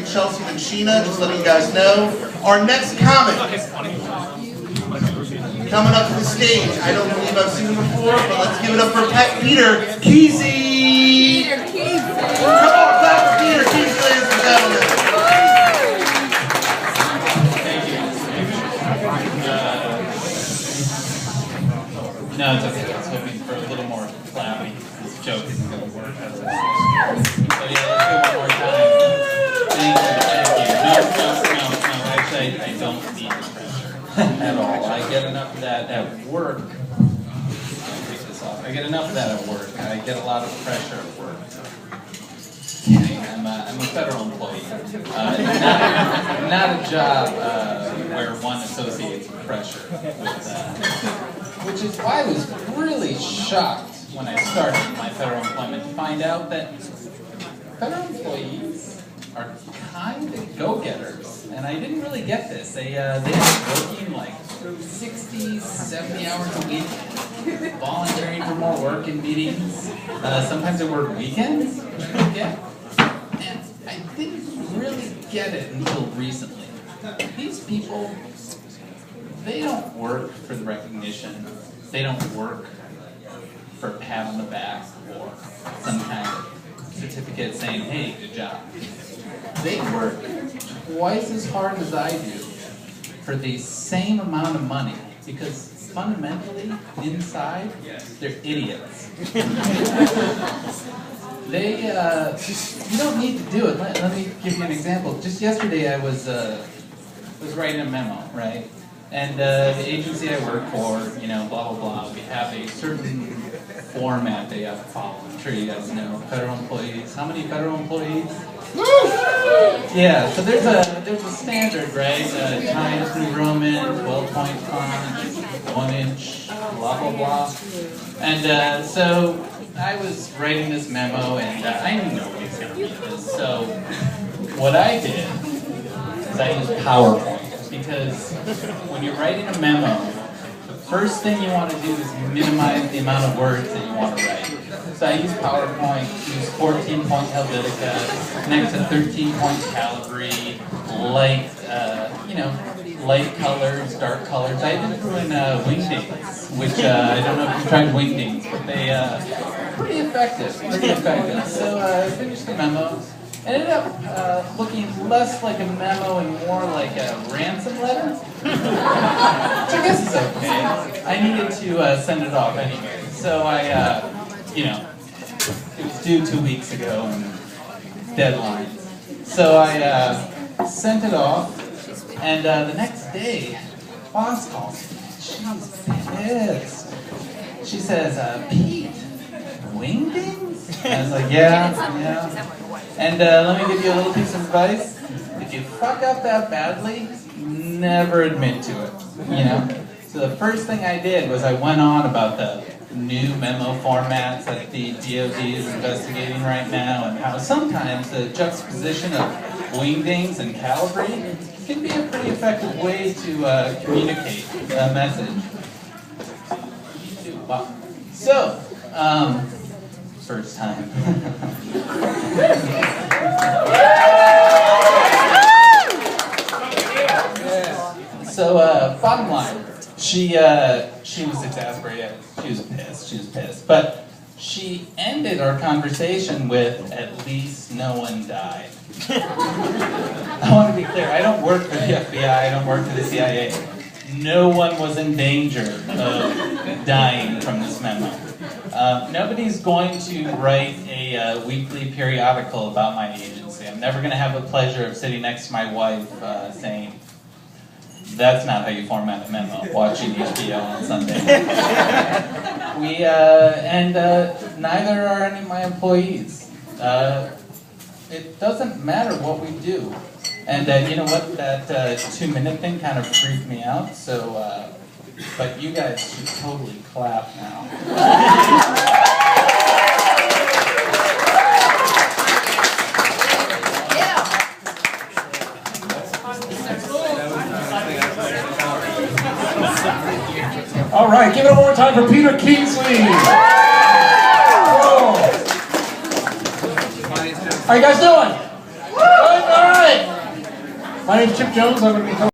to Chelsea and Sheena, just letting you guys know. Our next comic coming up to the stage. I don't believe I've seen him before, but let's give it up for Peter Kesey. Peter Kesey. Come on, clap for Peter Kesey, ladies and gentlemen. No, it's okay. I was hoping for a little more clapping. This joke isn't going to work. So yeah, let's do one more time. Thank you. No. Actually, I don't need the pressure at all. I get enough of that at work. I'll take this off. I get enough of that at work. I get a lot of pressure at work. I'm a federal employee. Not a job where one associates pressure with which is why I was really shocked when I started my federal employment to find out that federal employees are kind of go-getters. And I didn't really get this. They end up working like 60, 70 hours a week, volunteering for more work in meetings. Sometimes they work weekends. Yeah. And I didn't really get it until recently. These people, they don't work for the recognition. They don't work for a pat on the back or some kind of certificate saying, hey, good job. They work twice as hard as I do for the same amount of money because fundamentally, inside, they're idiots. You don't need to do it. Let me give you an example. Just yesterday I was writing a memo, right? And the agency I work for, blah, blah, blah, we have a certain format they have to follow. I'm sure you guys know. Federal employees. How many federal employees? Yeah, so there's a standard, right? Times New Roman, 12-point font, 1 inch, blah, blah, blah. And so I was writing this memo, and I knew nobody was going to read this. So what I did is I used PowerPoint. Because when you're writing a memo, the first thing you want to do is minimize the amount of words that you want to write. So I use PowerPoint, use 14-point Helvetica, next to 13-point Calibri, light colors, dark colors. I even threw in Wingdings, which I don't know if you've tried Wingdings, but they pretty effective. So I finished the memo. Ended up looking less like a memo and more like a ransom letter, which I guess is okay. I needed to send it off anyway, so I, it was due 2 weeks ago and deadline. So I sent it off, and the next day, boss calls me. She's pissed. She says, Pete, Wingdings? I was like, yeah. And let me give you a little piece of advice. If you fuck up that badly, never admit to it, So the first thing I did was I went on about the new memo formats that the DoD is investigating right now and how sometimes the juxtaposition of Wingdings and Calibri can be a pretty effective way to communicate a message. So, first time. So, bottom line, she was exasperated. She was pissed. But she ended our conversation with, at least no one died. I want to be clear, I don't work for the FBI, I don't work for the CIA. No one was in danger of dying from this memo. Nobody's going to write a weekly periodical about my agency. I'm never going to have the pleasure of sitting next to my wife saying, that's not how you format a memo, watching HBO on Sunday. And neither are any of my employees. It doesn't matter what we do. And you know what, that 2-minute thing kind of freaked me out, so, but you guys should totally clap now. All right, give it one more time for Peter Kingsley. How you guys doing? All right. My name's Chip Jones. I'm going to be